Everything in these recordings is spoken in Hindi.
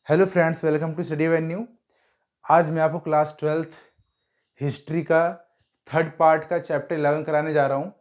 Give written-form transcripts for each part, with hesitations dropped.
Hello friends, welcome to study venue. आज मैं आपको क्लास 12th हिस्ट्री का थर्ड पार्ट का चैप्टर 11 कराने जा रहा हूँ।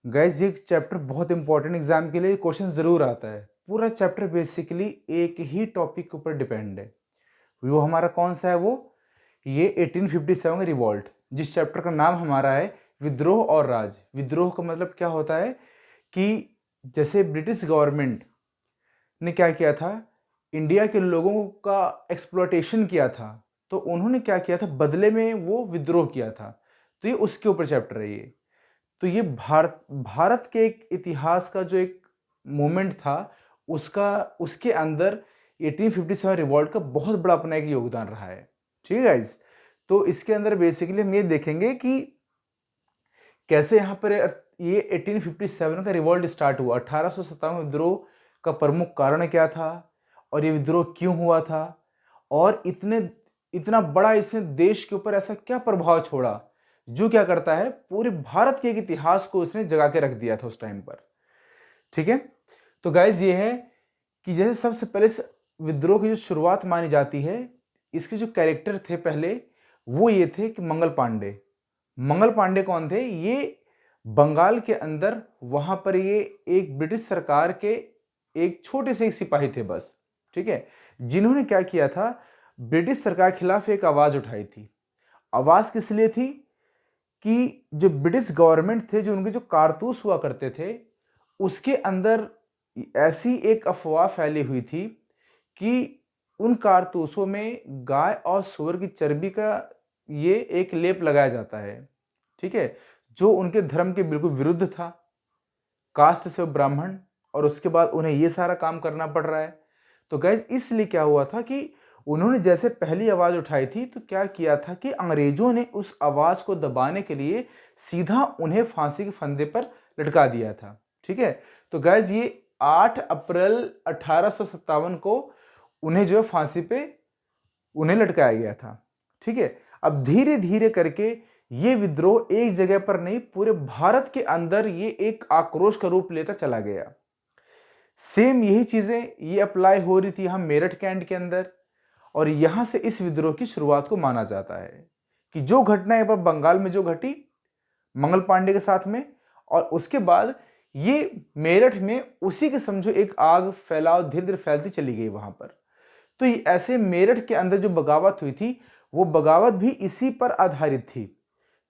गाइज, ये चैप्टर बहुत इंपॉर्टेंट एग्जाम के लिए क्वेश्चन ज़रूर आता है। पूरा चैप्टर बेसिकली एक ही टॉपिक के ऊपर डिपेंड है। वो हमारा कौन सा है? ये 1857 का रिवॉल्ट, जिस चैप्टर का नाम हमारा है विद्रोह और राज। विद्रोह का मतलब क्या होता है कि जैसे ब्रिटिश गवर्नमेंट ने क्या किया था, इंडिया के लोगों का एक्सप्लॉयटेशन किया था, तो उन्होंने क्या किया था, बदले में वो विद्रोह किया था। तो ये उसके ऊपर चैप्टर है ये। तो ये भारत के एक इतिहास का जो एक मोमेंट था, उसका उसके अंदर 1857 रिवॉल्ट का बहुत बड़ा अपना एक योगदान रहा है। ठीक है गाइज। तो इसके अंदर बेसिकली हम ये देखेंगे कि कैसे यहाँ पर ये 1857 का रिवॉल्ट स्टार्ट हुआ। 1857 विद्रोह का प्रमुख कारण क्या था और ये विद्रोह क्यों हुआ था, और इतना बड़ा इसने देश के ऊपर ऐसा क्या प्रभाव छोड़ा जो क्या करता है, पूरे भारत के एक इतिहास को उसने जगा के रख दिया था उस टाइम पर। ठीक है। तो गाइज ये है कि जैसे सबसे पहले विद्रोह की जो शुरुआत मानी जाती है, इसके जो कैरेक्टर थे पहले वो ये थे कि मंगल पांडे। मंगल पांडे कौन थे? ये बंगाल के अंदर वहां पर ये एक ब्रिटिश सरकार के एक छोटे से एक सिपाही थे बस। ठीक है। जिन्होंने क्या किया था, ब्रिटिश सरकार के खिलाफ एक आवाज उठाई थी। आवाज किस लिए थी कि जो ब्रिटिश गवर्नमेंट थे, जो उनके जो कारतूस हुआ करते थे, उसके अंदर ऐसी एक अफवाह फैली हुई थी कि उन कारतूसों में गाय और सूअर की चर्बी का ये एक लेप लगाया जाता है। ठीक है। जो उनके धर्म के बिल्कुल विरुद्ध था। कास्ट से ब्राह्मण, और उसके बाद उन्हें ये सारा काम करना पड़ रहा है। तो गैस इसलिए क्या हुआ था कि उन्होंने जैसे पहली आवाज उठाई थी, तो क्या किया था कि अंग्रेजों ने उस आवाज को दबाने के लिए सीधा उन्हें फांसी के फंदे पर लटका दिया था। ठीक है। तो गैस ये 8 अप्रैल 1857 को उन्हें जो है फांसी पे उन्हें लटकाया गया था। ठीक है। अब धीरे धीरे करके ये विद्रोह एक जगह पर नहीं, पूरे भारत के अंदर ये एक आक्रोश का रूप लेता चला गया। सेम यही चीजें ये अप्लाई हो रही थी यहां मेरठ कैंट के अंदर, और यहां से इस विद्रोह की शुरुआत को माना जाता है कि जो घटना बंगाल में जो घटी मंगल पांडे के साथ में, और उसके बाद ये मेरठ में उसी के समझो एक आग फैलाव धीरे धीरे फैलती चली गई वहां पर। तो ऐसे मेरठ के अंदर जो बगावत हुई थी, वो बगावत भी इसी पर आधारित थी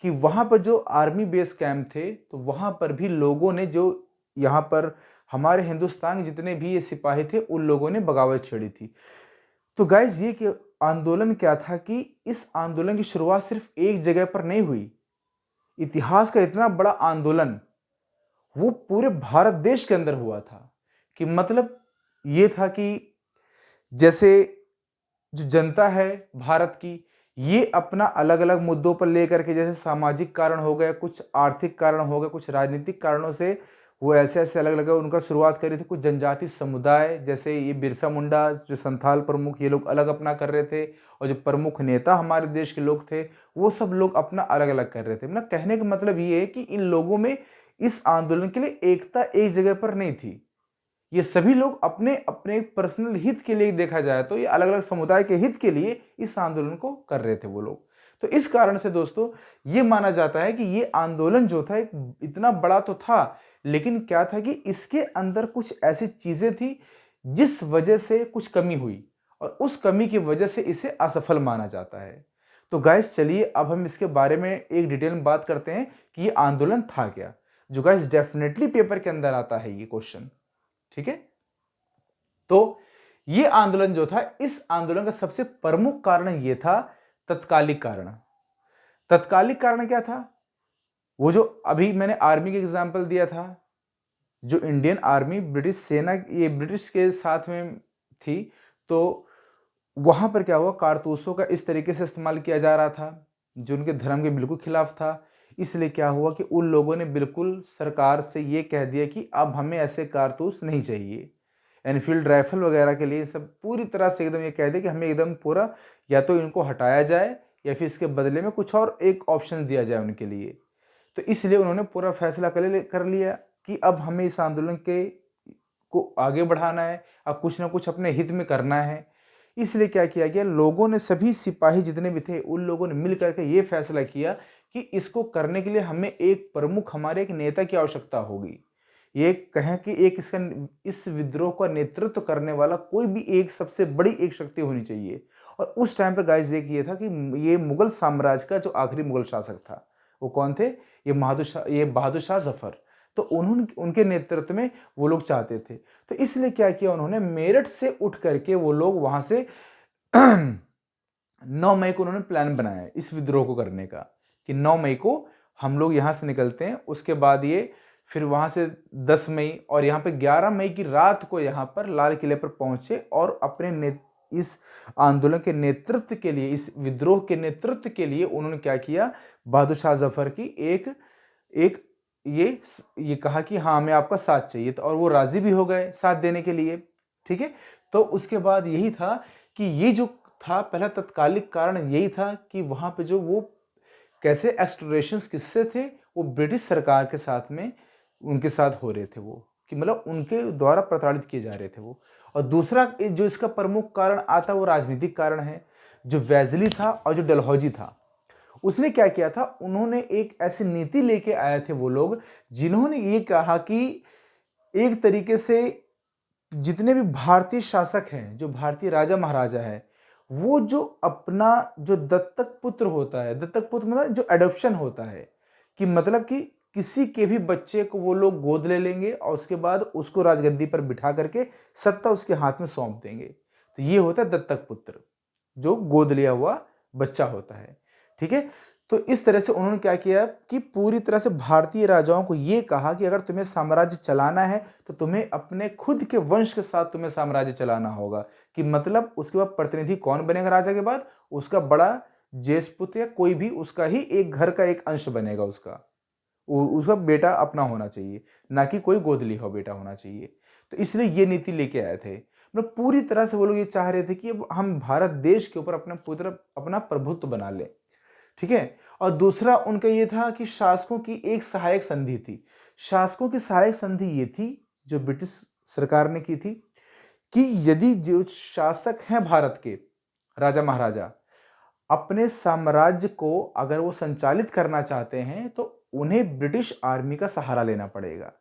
कि वहां पर जो आर्मी बेस कैंप थे, तो वहां पर भी लोगों ने, जो यहां पर हमारे हिंदुस्तान के जितने भी ये सिपाही थे, उन लोगों ने बगावत छेड़ी थी। तो गाइज ये कि आंदोलन क्या था कि इस आंदोलन की शुरुआत सिर्फ एक जगह पर नहीं हुई। इतिहास का इतना बड़ा आंदोलन वो पूरे भारत देश के अंदर हुआ था। कि मतलब ये था कि जैसे जो जनता है भारत की, ये अपना अलग अलग मुद्दों पर लेकर के, जैसे सामाजिक कारण हो गए, कुछ आर्थिक कारण हो गए, कुछ राजनीतिक कारणों से वो ऐसे ऐसे अलग अलग उनका शुरुआत करी थी। कुछ जनजाति समुदाय, जैसे ये बिरसा मुंडा जो संथाल प्रमुख, ये लोग अलग अपना कर रहे थे, और जो प्रमुख नेता हमारे देश के लोग थे, वो सब लोग अपना अलग अलग कर रहे थे। ना कहने का मतलब ये है कि इन लोगों में इस आंदोलन के लिए एकता एक जगह पर नहीं थी। ये सभी लोग अपने अपने पर्सनल हित के लिए, देखा जाए तो ये अलग अलग समुदाय के हित के लिए इस आंदोलन को कर रहे थे वो लोग। तो इस कारण से दोस्तों ये माना जाता है कि ये आंदोलन जो था एक इतना बड़ा तो था, लेकिन क्या था कि इसके अंदर कुछ ऐसी चीजें थी जिस वजह से कुछ कमी हुई, और उस कमी की वजह से इसे असफल माना जाता है। तो गाइस चलिए अब हम इसके बारे में एक डिटेल में बात करते हैं कि ये आंदोलन था क्या, जो गाइस डेफिनेटली पेपर के अंदर आता है ये क्वेश्चन। ठीक है। तो ये आंदोलन जो था, इस आंदोलन का सबसे प्रमुख कारण ये था तत्कालिक कारण। तत्कालिक कारण क्या था? वो जो अभी मैंने आर्मी के एग्जांपल दिया था, जो इंडियन आर्मी ब्रिटिश सेना, ये ब्रिटिश के साथ में थी, तो वहां पर क्या हुआ, कारतूसों का इस तरीके से इस्तेमाल किया जा रहा था जो उनके धर्म के बिल्कुल खिलाफ था। इसलिए क्या हुआ कि उन लोगों ने बिल्कुल सरकार से ये कह दिया कि अब हमें ऐसे कारतूस नहीं चाहिए। एनफील्ड राइफल वगैरह के लिए सब पूरी तरह से एकदम ये कह दिया कि हमें एकदम पूरा, या तो इनको हटाया जाए या फिर इसके बदले में कुछ और एक ऑप्शन दिया जाए उनके लिए। तो इसलिए उन्होंने पूरा फैसला कर लिया कि अब हमें इस आंदोलन के को आगे बढ़ाना है, अब कुछ ना कुछ अपने हित में करना है। इसलिए क्या किया गया, लोगों ने, सभी सिपाही जितने भी थे उन लोगों ने मिल करके ये फैसला किया कि इसको करने के लिए हमें एक प्रमुख, हमारे एक नेता की आवश्यकता होगी। ये कहें कि एक इस विद्रोह का नेतृत्व करने वाला कोई भी एक सबसे बड़ी एक शक्ति होनी चाहिए। और उस टाइम पर गाइस ये था कि ये मुगल साम्राज्य का जो आखिरी मुगल शासक था वो कौन थे, ये बहादुर शाह जफर। तो उन्होंने, उनके नेतृत्व में वो लोग चाहते थे। तो इसलिए क्या किया उन्होंने, मेरठ से उठ करके वो लोग वहां से 9 मई को उन्होंने प्लान बनाया इस विद्रोह को करने का, कि 9 मई को हम लोग यहां से निकलते हैं। उसके बाद ये फिर वहां से 10 मई और यहाँ पे 11 मई की रात को यहाँ पर लाल किले पर पहुंचे और अपने इस आंदोलन के नेतृत्व के लिए, इस विद्रोह के नेतृत्व के लिए उन्होंने क्या किया, बहादुर शाह जफर की एक ये कहा कि हाँ हमें आपका साथ चाहिए, तो और वो राजी भी हो गए साथ देने के लिए। ठीक है, तो उसके बाद यही था कि ये जो था पहला तत्कालिक कारण यही था कि वहां पे जो वो कैसे एक्सप्लोरेशंस किससे थे, वो ब्रिटिश सरकार के साथ में उनके साथ हो रहे थे, वो कि मतलब उनके द्वारा प्रताड़ित किए जा रहे थे वो। और दूसरा जो इसका प्रमुख कारण आता वो राजनीतिक कारण है। जो वेजली था और जो डलहौजी था, उसने क्या किया था, उन्होंने एक ऐसी नीति लेके आए थे वो लोग, जिन्होंने ये कहा कि एक तरीके से जितने भी भारतीय शासक हैं, जो भारतीय राजा महाराजा है, वो जो अपना जो दत्तक पुत्र होता है, दत्तक पुत्र मतलब जो एडॉप्शन होता है, कि मतलब कि किसी के भी बच्चे को वो लोग गोद ले लेंगे और उसके बाद उसको राजगद्दी पर बिठा करके सत्ता उसके हाथ में सौंप देंगे। तो ये होता है दत्तक पुत्र, जो गोद लिया हुआ बच्चा होता है। ठीक है, तो इस तरह से उन्होंने क्या किया कि पूरी तरह से भारतीय राजाओं को यह कहा कि अगर तुम्हें साम्राज्य चलाना है तो तुम्हें अपने खुद के वंश के साथ तुम्हें साम्राज्य चलाना होगा। कि मतलब उसके बाद प्रतिनिधि कौन बनेगा राजा के बाद, उसका बड़ा ज्येष्ठ पुत्र या कोई भी उसका ही एक घर का एक अंश बनेगा, उसका बेटा अपना होना चाहिए, ना कि कोई गोद लिया हो बेटा होना चाहिए। तो इसलिए ये नीति लेके आए थे। मतलब पूरी तरह से वो लोग ये चाह रहे थे कि अब हम भारत देश के ऊपर अपना प्रभुत्व बना लें। ठीक है, और दूसरा उनका ये था कि शासकों की एक सहायक संधि थी। शासकों की सहायक संधि ये थी जो ब्रिटिश सरकार ने की थी कि यदि जो शासक हैं भारत के राजा महाराजा, अपने साम्राज्य को अगर वो संचालित करना चाहते हैं तो उन्हें ब्रिटिश आर्मी का सहारा लेना पड़ेगा।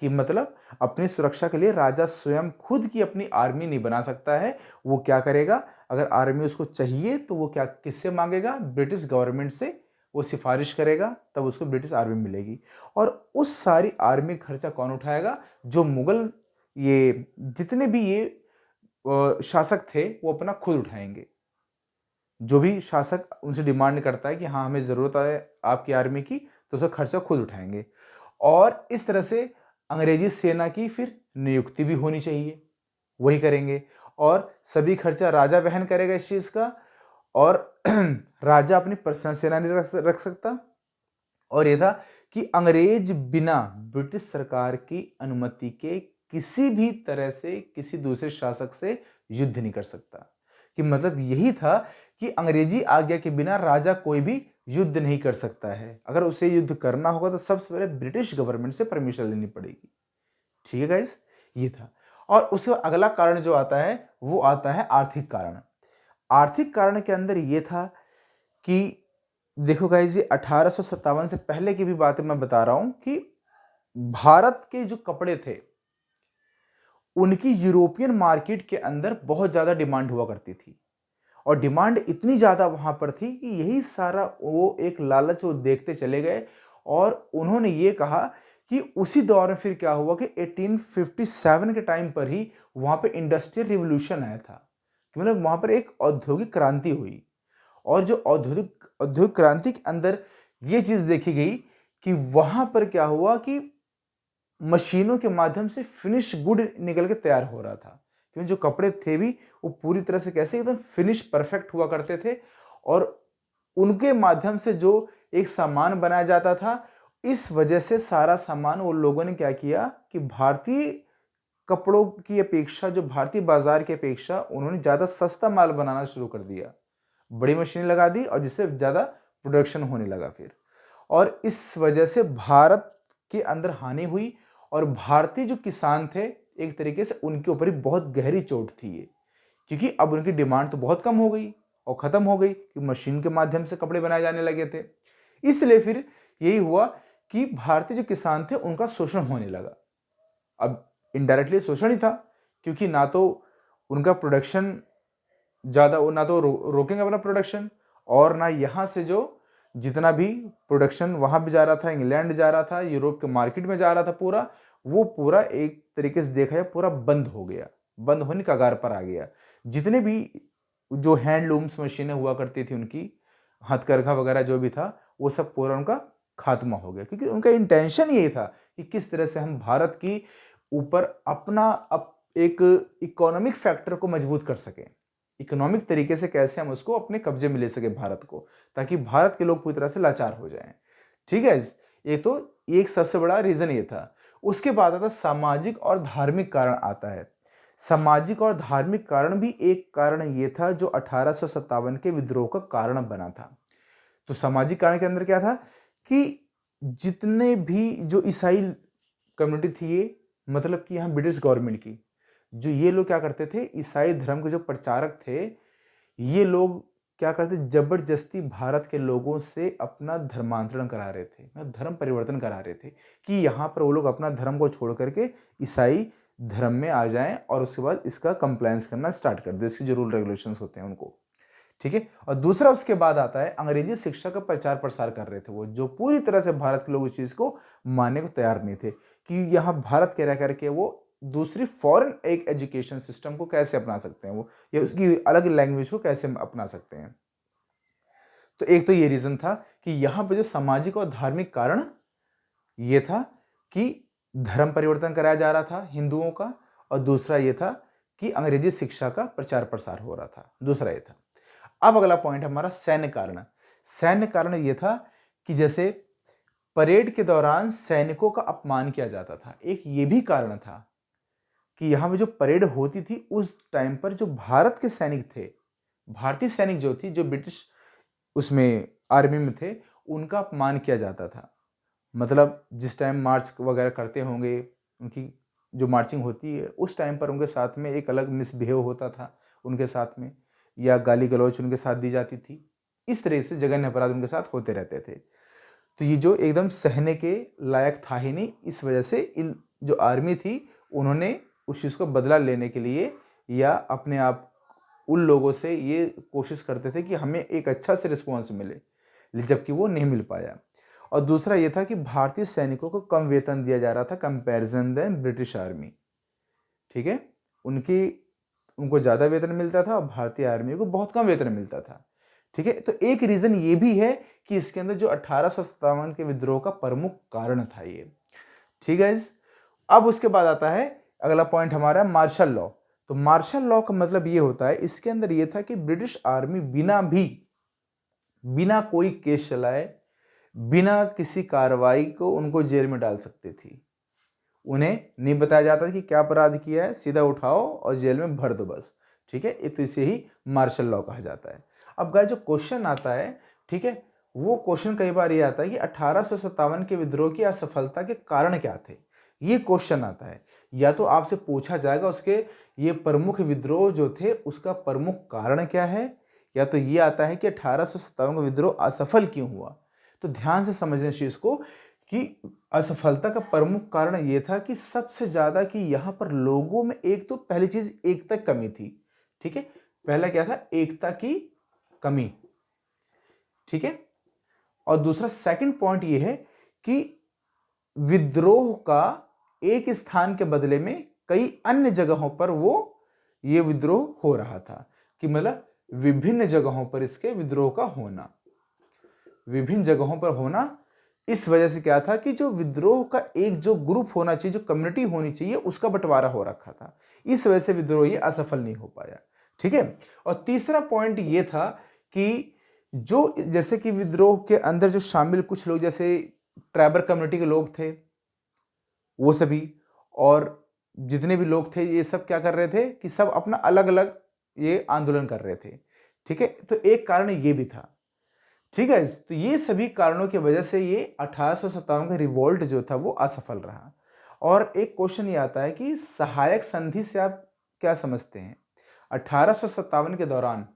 कि मतलब अपनी सुरक्षा के लिए राजा स्वयं खुद की अपनी आर्मी नहीं बना सकता है। वो क्या करेगा, अगर आर्मी उसको चाहिए तो वो क्या किससे मांगेगा, ब्रिटिश गवर्नमेंट से वो सिफारिश करेगा, तब उसको ब्रिटिश आर्मी मिलेगी। और उस सारी आर्मी खर्चा कौन उठाएगा, जो मुगल ये जितने भी ये शासक थे वो अपना खुद उठाएंगे। जो भी शासक उनसे डिमांड करता है कि हाँ हमें जरूरत है आपकी आर्मी की, तो उसका खर्चा खुद उठाएंगे। और इस तरह से अंग्रेजी सेना की फिर नियुक्ति भी होनी चाहिए, वही करेंगे। और सभी खर्चा राजा वहन करेगा इस चीज का। और राजा अपनी पर्सनल सेना नहीं रख सकता। और यह था कि अंग्रेज बिना ब्रिटिश सरकार की अनुमति के किसी भी तरह से किसी दूसरे शासक से युद्ध नहीं कर सकता। कि मतलब यही था कि अंग्रेजी आज्ञा के बिना राजा कोई भी युद्ध नहीं कर सकता है। अगर उसे युद्ध करना होगा तो सबसे पहले ब्रिटिश गवर्नमेंट से परमिशन लेनी पड़ेगी। ठीक है गाइस, ये था। और उसके अगला कारण जो आता है वो आता है आर्थिक कारण। आर्थिक कारण के अंदर ये था कि देखो गाइस, ये 1857 से पहले की भी बातें मैं बता रहा हूं कि भारत के जो कपड़े थे उनकी यूरोपियन मार्केट के अंदर बहुत ज्यादा डिमांड हुआ करती थी। और डिमांड इतनी ज्यादा वहां पर थी कि यही सारा वो एक लालच वो देखते चले गए। और उन्होंने ये कहा कि उसी दौर में फिर क्या हुआ कि 1857 के टाइम पर ही वहां पे इंडस्ट्रियल रिवॉल्यूशन आया था। कि मतलब वहां पर एक औद्योगिक क्रांति हुई। और जो औद्योगिक क्रांति के अंदर ये चीज देखी गई कि वहां पर क्या हुआ कि मशीनों के माध्यम से फिनिश गुड निकल के तैयार हो रहा था। क्योंकि जो कपड़े थे भी वो पूरी तरह से कैसे एकदम फिनिश परफेक्ट हुआ करते थे। और उनके माध्यम से जो एक सामान बनाया जाता था, इस वजह से सारा सामान वो लोगों ने क्या किया कि भारतीय कपड़ों की अपेक्षा, जो भारतीय बाजार की अपेक्षा, उन्होंने ज्यादा सस्ता माल बनाना शुरू कर दिया। बड़ी मशीनें लगा दी और जिससे ज्यादा प्रोडक्शन होने लगा फिर। और इस वजह से भारत के अंदर हानि हुई। और भारतीय जो किसान थे एक तरीके से उनके ऊपर ही बहुत गहरी चोट थी ये, क्योंकि अब उनकी डिमांड तो बहुत कम हो गई और ख़त्म हो गई कि मशीन के माध्यम से कपड़े बनाए जाने लगे थे। इसलिए फिर यही हुआ कि भारतीय जो किसान थे उनका शोषण होने लगा। अब इनडायरेक्टली शोषण ही था, क्योंकि ना तो उनका प्रोडक्शन ज़्यादा, ना तो रोकेंगे अपना प्रोडक्शन, और ना यहाँ से जो जितना भी प्रोडक्शन वहाँ भी जा रहा था, इंग्लैंड जा रहा था, यूरोप के मार्केट में जा रहा था, पूरा वो पूरा एक तरीके से देखा जाए पूरा बंद हो गया, बंद होने का कगार पर आ गया। जितने भी जो हैंडलूम्स मशीनें हुआ करती थी, उनकी हथकरघा वगैरह जो भी था, वो सब पूरा उनका खात्मा हो गया, क्योंकि उनका इंटेंशन यही था कि किस तरह से हम भारत की ऊपर अपना एक इकोनॉमिक फैक्टर को मजबूत कर सकें, इकोनॉमिक तरीके से कैसे हम उसको अपने कब्जे में ले सके भारत को, ताकि भारत के लोग पूरी तरह से लाचार हो जाएं। ठीक है, ये तो एक सबसे बड़ा रीजन ये था। उसके बाद आता सामाजिक और धार्मिक कारण आता है। सामाजिक और धार्मिक कारण भी एक कारण ये था जो 1857 के विद्रोह का कारण बना था। तो सामाजिक कारण के अंदर क्या था कि जितने भी जो ईसाई कम्युनिटी थी, ये मतलब कि यहाँ ब्रिटिश गवर्नमेंट की, जो ये लोग क्या करते थे, ईसाई धर्म के जो प्रचारक थे, ये लोग क्या करते, जबरदस्ती भारत के लोगों से अपना धर्मांतरण करा रहे थे, धर्म परिवर्तन करा रहे थे, कि यहाँ पर वो लोग अपना धर्म को छोड़ करके ईसाई धर्म में आ जाएं और उसके बाद इसका कंप्लायंस करना स्टार्ट कर दे, इसके जो रूल रेगुलेशंस होते हैं उनको। ठीक है, और दूसरा उसके बाद आता है अंग्रेजी शिक्षा का प्रचार प्रसार कर रहे थे वो, जो पूरी तरह से भारत के लोग इस चीज को मानने को तैयार नहीं थे कि यहाँ भारत के रह करके वो दूसरी फॉरेन एक एजुकेशन सिस्टम को कैसे अपना सकते हैं, वो या उसकी अलग लैंग्वेज को कैसे अपना सकते हैं। तो एक तो ये रीजन था कि यहाँ पे जो सामाजिक और धार्मिक कारण ये था कि धर्म परिवर्तन कराया जा रहा था हिंदुओं का, और दूसरा ये था कि अंग्रेजी शिक्षा का प्रचार प्रसार हो रहा था, दूसरा ये था। अब अगला पॉइंट हमारा सैन्य कारण। सैन्य कारण यह था कि जैसे परेड के दौरान सैनिकों का अपमान किया जाता था, एक ये भी कारण था कि यहां पे जो परेड होती थी उस टाइम पर जो भारत के सैनिक थे, भारतीय सैनिक जो थी, जो ब्रिटिश उसमें आर्मी में थे, उनका अपमान किया जाता था। मतलब जिस टाइम मार्च वगैरह करते होंगे, उनकी जो मार्चिंग होती है उस टाइम पर उनके साथ में एक अलग मिसबिहेव होता था उनके साथ में, या गाली गलौच उनके साथ दी जाती थी। इस तरह से जघन्य अपराध उनके साथ होते रहते थे। तो ये जो एकदम सहने के लायक था ही नहीं, इस वजह से इन जो आर्मी थी उन्होंने उस चीज़ को बदला लेने के लिए या अपने आप उन लोगों से ये कोशिश करते थे कि हमें एक अच्छा से रिस्पॉन्स मिले, जबकि वो नहीं मिल पाया। और दूसरा ये था कि भारतीय सैनिकों को कम वेतन दिया जा रहा था कंपैरिजन देन ब्रिटिश आर्मी। ठीक है, उनको ज़्यादा वेतन मिलता था और भारतीय आर्मी को बहुत कम वेतन मिलता था। ठीक है, तो एक रीज़न ये भी है कि इसके अंदर जो 1857 के विद्रोह का प्रमुख कारण था ये। ठीक है, अब उसके बाद आता है अगला पॉइंट हमारा मार्शल लॉ। तो मार्शल लॉ का मतलब ये होता है, इसके अंदर ये था कि ब्रिटिश आर्मी बिना कोई केस चलाए, बिना किसी कार्रवाई को उनको जेल में डाल सकती थी। उन्हें नहीं बताया जाता कि क्या अपराध किया है, सीधा उठाओ और जेल में भर दो बस। ठीक है, तो इसे ही मार्शल लॉ कहा जाता है। अब गाइस जो क्वेश्चन आता है, ठीक है, वो क्वेश्चन कई बार ये आता है कि 1857 के विद्रोह की असफलता के कारण क्या थे, ये क्वेश्चन आता है। या तो आपसे पूछा जाएगा उसके ये प्रमुख विद्रोह जो थे उसका प्रमुख कारण क्या है, या तो ये आता है कि 1857 का विद्रोह असफल क्यों हुआ। तो ध्यान से समझने इस चीज को कि असफलता का प्रमुख कारण यह था कि सबसे ज्यादा कि यहां पर लोगों में एक तो पहली चीज एकता की कमी थी। ठीक है, पहला क्या था, एकता की कमी। ठीक है, और दूसरा सेकंड पॉइंट यह है कि विद्रोह का एक स्थान के बदले में कई अन्य जगहों पर वो ये विद्रोह हो रहा था, कि मतलब विभिन्न जगहों पर इसके विद्रोह का होना, विभिन्न जगहों पर होना। इस वजह से क्या था कि जो विद्रोह का एक जो ग्रुप होना चाहिए, जो कम्युनिटी होनी चाहिए, उसका बंटवारा हो रखा था। इस वजह से विद्रोह ये असफल नहीं हो पाया। ठीक है, और तीसरा पॉइंट ये था कि जो जैसे कि विद्रोह के अंदर जो शामिल कुछ लोग जैसे ट्राइबल कम्युनिटी के लोग थे वो सभी, और जितने भी लोग थे ये सब क्या कर रहे थे कि सब अपना अलग अलग ये आंदोलन कर रहे थे। ठीक है, तो एक कारण ये भी था। ठीक है, तो ये सभी कारणों की वजह से ये 1857 का रिवोल्ट जो था वो असफल रहा। और एक क्वेश्चन ये आता है कि सहायक संधि से आप क्या समझते हैं। 1857 के दौरान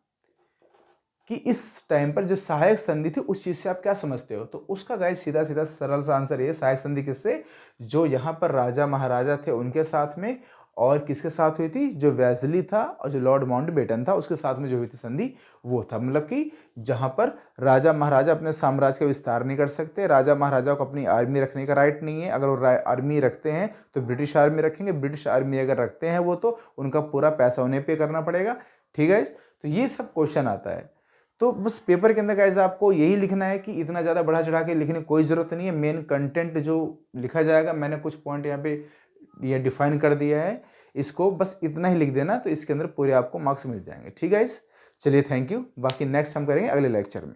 कि इस टाइम पर जो सहायक संधि थी उस चीज से आप क्या समझते हो? तो उसका गाइस सीधा सीधा सरल सा आंसर ये, सहायक संधि किससे? जो यहाँ पर राजा महाराजा थे उनके साथ में, और किसके साथ हुई थी? जो वेस्ली था और जो लॉर्ड माउंटबेटन था उसके साथ में जो हुई थी संधि वो था। मतलब कि जहां पर राजा महाराजा अपने साम्राज्य का विस्तार नहीं कर सकते, राजा महाराजा को अपनी आर्मी रखने का राइट नहीं है। अगर वो आर्मी रखते हैं तो ब्रिटिश आर्मी रखेंगे, ब्रिटिश आर्मी अगर रखते हैं वो तो उनका पूरा पैसा उन्हें पे करना पड़ेगा। ठीक है, तो ये सब क्वेश्चन आता है। तो बस पेपर के अंदर गाइस आपको यही लिखना है कि इतना ज़्यादा बढ़ा चढ़ा के लिखने की कोई ज़रूरत नहीं है। मेन कंटेंट जो लिखा जाएगा, मैंने कुछ पॉइंट यहाँ पे ये डिफाइन कर दिया है, इसको बस इतना ही लिख देना, तो इसके अंदर पूरे आपको मार्क्स मिल जाएंगे। ठीक है गाइस, चलिए थैंक यू। बाकी नेक्स्ट हम करेंगे अगले लेक्चर में।